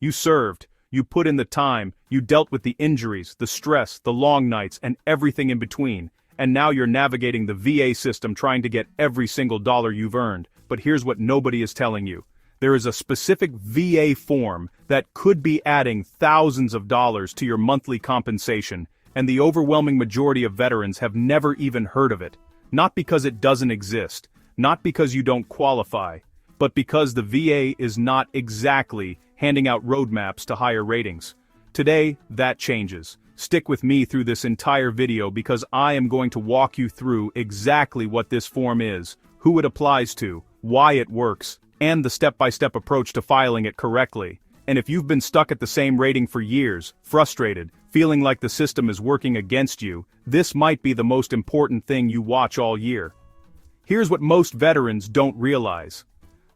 You served, you put in the time, you dealt with the injuries, the stress, the long nights, and everything in between, and now you're navigating the VA system trying to get every single dollar you've earned. But here's what nobody is telling you. There is a specific VA form that could be adding thousands of dollars to your monthly compensation, and the overwhelming majority of veterans have never even heard of it. Not because it doesn't exist, not because you don't qualify, but because the VA is not exactly handing out roadmaps to higher ratings. Today, that changes. Stick with me through this entire video because I am going to walk you through exactly what this form is, who it applies to, why it works, and the step-by-step approach to filing it correctly. And if you've been stuck at the same rating for years, frustrated, feeling like the system is working against you, this might be the most important thing you watch all year. Here's what most veterans don't realize.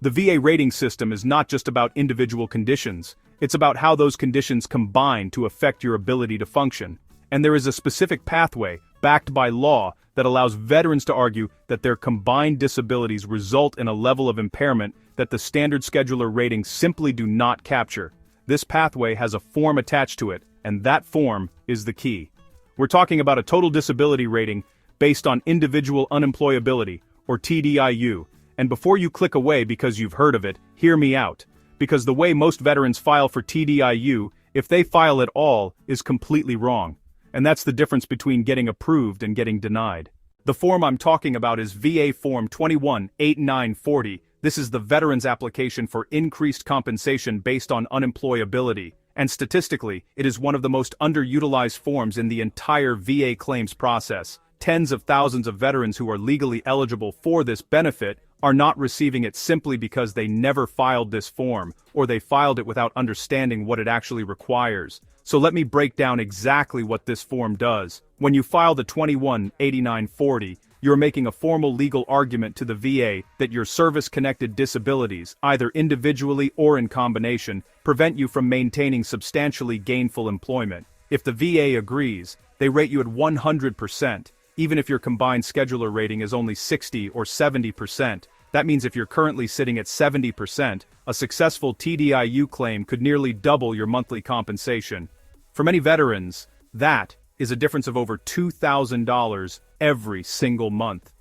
The VA rating system is not just about individual conditions, it's about how those conditions combine to affect your ability to function. And there is a specific pathway, backed by law, that allows veterans to argue that their combined disabilities result in a level of impairment that the standard scheduler ratings simply do not capture. This pathway has a form attached to it, and that form is the key. We're talking about a total disability rating based on individual unemployability, or TDIU. And before you click away because you've heard of it, hear me out. Because the way most veterans file for TDIU, if they file at all, is completely wrong. And that's the difference between getting approved and getting denied. The form I'm talking about is VA Form 21-8940. This is the veteran's application for increased compensation based on unemployability. And statistically, it is one of the most underutilized forms in the entire VA claims process. Tens of thousands of veterans who are legally eligible for this benefit are not receiving it simply because they never filed this form, or they filed it without understanding what it actually requires. So let me break down exactly what this form does. When you file the 21-8940, you're making a formal legal argument to the VA that your service-connected disabilities, either individually or in combination, prevent you from maintaining substantially gainful employment. If the VA agrees, they rate you at 100%. Even if your combined scheduler rating is only 60 or 70%, that means if you're currently sitting at 70%, a successful TDIU claim could nearly double your monthly compensation. For many veterans, that is a difference of over $2,000 every single month.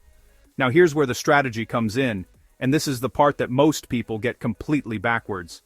Now here's where the strategy comes in, and this is the part that most people get completely backwards.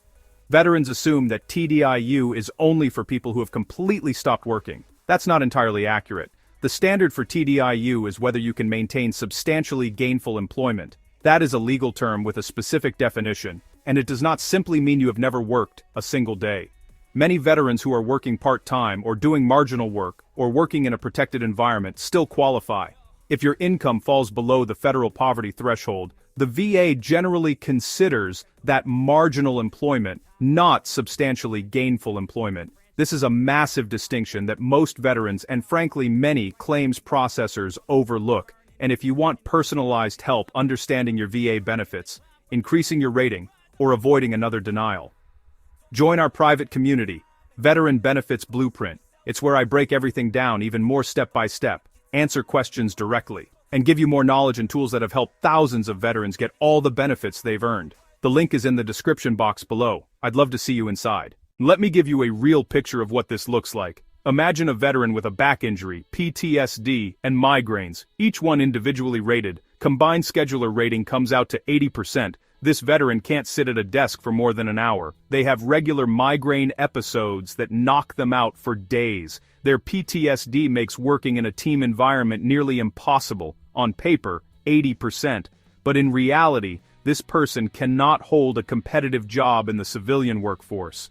Veterans assume that TDIU is only for people who have completely stopped working. That's not entirely accurate. The standard for TDIU is whether you can maintain substantially gainful employment. That is a legal term with a specific definition, and it does not simply mean you have never worked a single day. Many veterans who are working part-time or doing marginal work or working in a protected environment still qualify. If your income falls below the federal poverty threshold, the VA generally considers that marginal employment, not substantially gainful employment. This is a massive distinction that most veterans and frankly many claims processors overlook. And if you want personalized help understanding your VA benefits, increasing your rating, or avoiding another denial, join our private community, Veteran Benefits Blueprint. It's where I break everything down even more step by step, answer questions directly, and give you more knowledge and tools that have helped thousands of veterans get all the benefits they've earned. The link is in the description box below. I'd love to see you inside. Let me give you a real picture of what this looks like. Imagine a veteran with a back injury, PTSD, and migraines, each one individually rated. Combined scheduler rating comes out to 80%. This veteran can't sit at a desk for more than an hour. They have regular migraine episodes that knock them out for days. Their PTSD makes working in a team environment nearly impossible. On paper, 80%. But in reality, this person cannot hold a competitive job in the civilian workforce.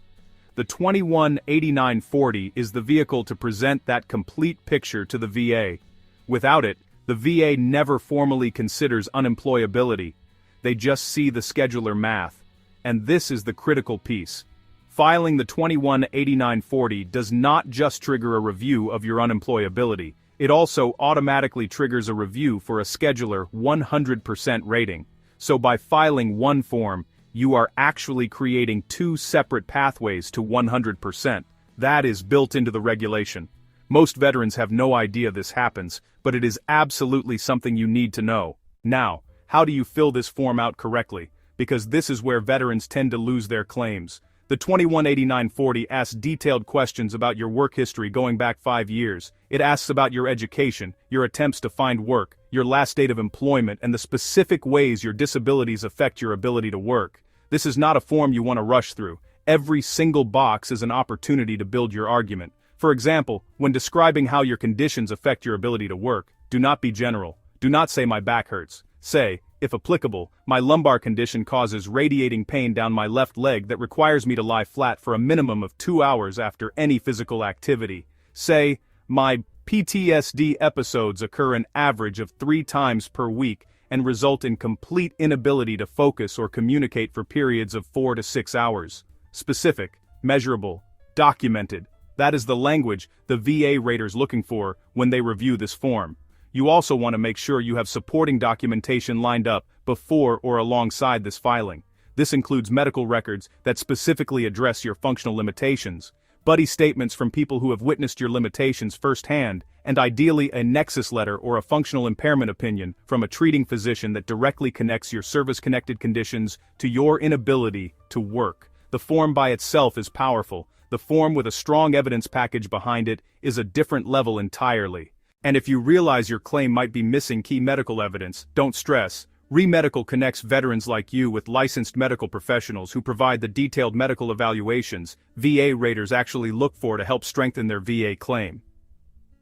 The 21-8940 is the vehicle to present that complete picture to the VA. Without it, the VA never formally considers unemployability. They just see the scheduler math. And this is the critical piece. Filing the 21-8940 does not just trigger a review of your unemployability. It also automatically triggers a review for a scheduler 100% rating. So by filing one form, you are actually creating two separate pathways to 100%. That is built into the regulation. Most veterans have no idea this happens, but it is absolutely something you need to know. Now, how do you fill this form out correctly? Because this is where veterans tend to lose their claims. The 218940 asks detailed questions about your work history going back 5 years. It asks about your education, your attempts to find work, your last date of employment, and the specific ways your disabilities affect your ability to work. This is not a form you want to rush through. Every single box is an opportunity to build your argument. For example, when describing how your conditions affect your ability to work, do not be general. Do not say my back hurts. Say, if applicable, my lumbar condition causes radiating pain down my left leg that requires me to lie flat for a minimum of 2 hours after any physical activity. Say, my PTSD episodes occur an average of 3 times per week and result in complete inability to focus or communicate for periods of 4 to 6 hours. Specific, measurable, documented. That is the language the VA rater's looking for when they review this form. You also want to make sure you have supporting documentation lined up before or alongside this filing. This includes medical records that specifically address your functional limitations, buddy statements from people who have witnessed your limitations firsthand, and ideally a nexus letter or a functional impairment opinion from a treating physician that directly connects your service-connected conditions to your inability to work. The form by itself is powerful. The form with a strong evidence package behind it is a different level entirely. And if you realize your claim might be missing key medical evidence, don't stress. ReMedical connects veterans like you with licensed medical professionals who provide the detailed medical evaluations VA raters actually look for to help strengthen their VA claim.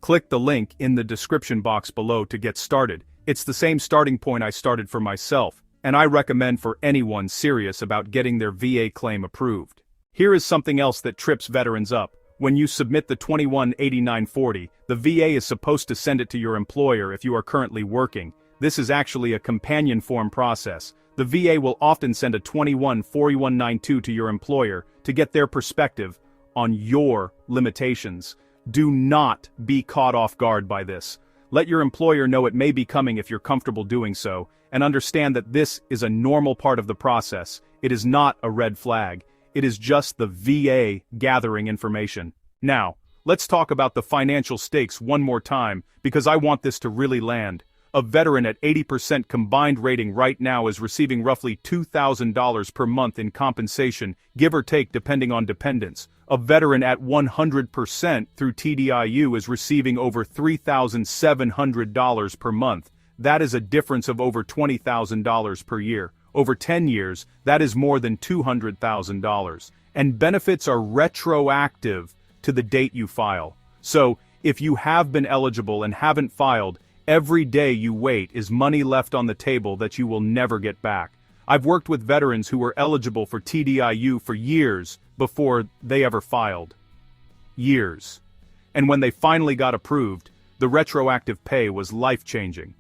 Click the link in the description box below to get started. It's the same starting point I started for myself, and I recommend for anyone serious about getting their VA claim approved. Here is something else that trips veterans up. When you submit the 218940, the VA is supposed to send it to your employer if you are currently working. This is actually a companion form process. The VA will often send a 214192 to your employer to get their perspective on your limitations. Do not be caught off guard by this. Let your employer know it may be coming if you're comfortable doing so, and understand that this is a normal part of the process. It is not a red flag. It is just the VA gathering information. Now, let's talk about the financial stakes one more time, because I want this to really land. A veteran at 80% combined rating right now is receiving roughly $2,000 per month in compensation, give or take depending on dependents. A veteran at 100% through TDIU is receiving over $3,700 per month. That is a difference of over $20,000 per year. Over 10 years, that is more than $200,000. And benefits are retroactive to the date you file. So, if you have been eligible and haven't filed, every day you wait is money left on the table that you will never get back. I've worked with veterans who were eligible for TDIU for years before they ever filed. Years. And when they finally got approved, the retroactive pay was life-changing.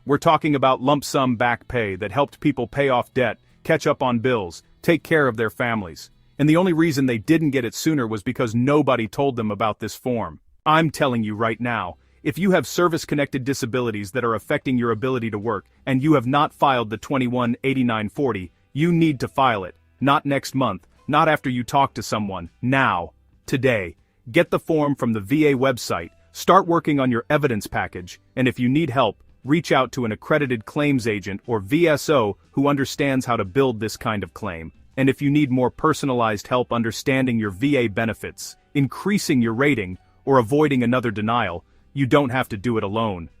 We're talking about lump sum back pay that helped people pay off debt, catch up on bills, take care of their families. And the only reason they didn't get it sooner was because nobody told them about this form. I'm telling you right now, if you have service-connected disabilities that are affecting your ability to work, and you have not filed the 218940, you need to file it. Not next month, not after you talk to someone. Now. Today. Get the form from the VA website, start working on your evidence package, and if you need help, reach out to an accredited claims agent or VSO who understands how to build this kind of claim. And if you need more personalized help understanding your VA benefits, increasing your rating, or avoiding another denial, you don't have to do it alone.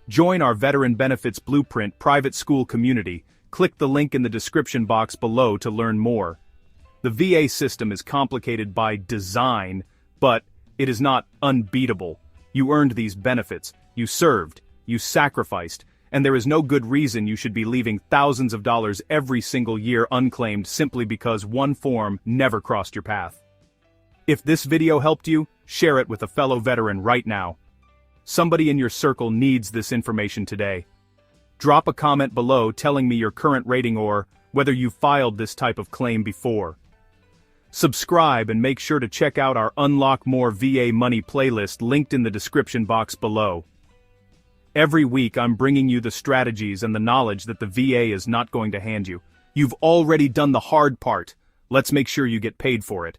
Join our Veteran Benefits Blueprint private school community. Click the link in the description box below to learn more. The VA system is complicated by design, but it is not unbeatable. You earned these benefits, you served, you sacrificed, and there is no good reason you should be leaving thousands of dollars every single year unclaimed simply because one form never crossed your path. If this video helped you, share it with a fellow veteran right now. Somebody in your circle needs this information today. Drop a comment below telling me your current rating or whether you've filed this type of claim before. Subscribe and make sure to check out our Unlock More VA Money playlist linked in the description box below. Every week I'm bringing you the strategies and the knowledge that the VA is not going to hand you. You've already done the hard part. Let's make sure you get paid for it.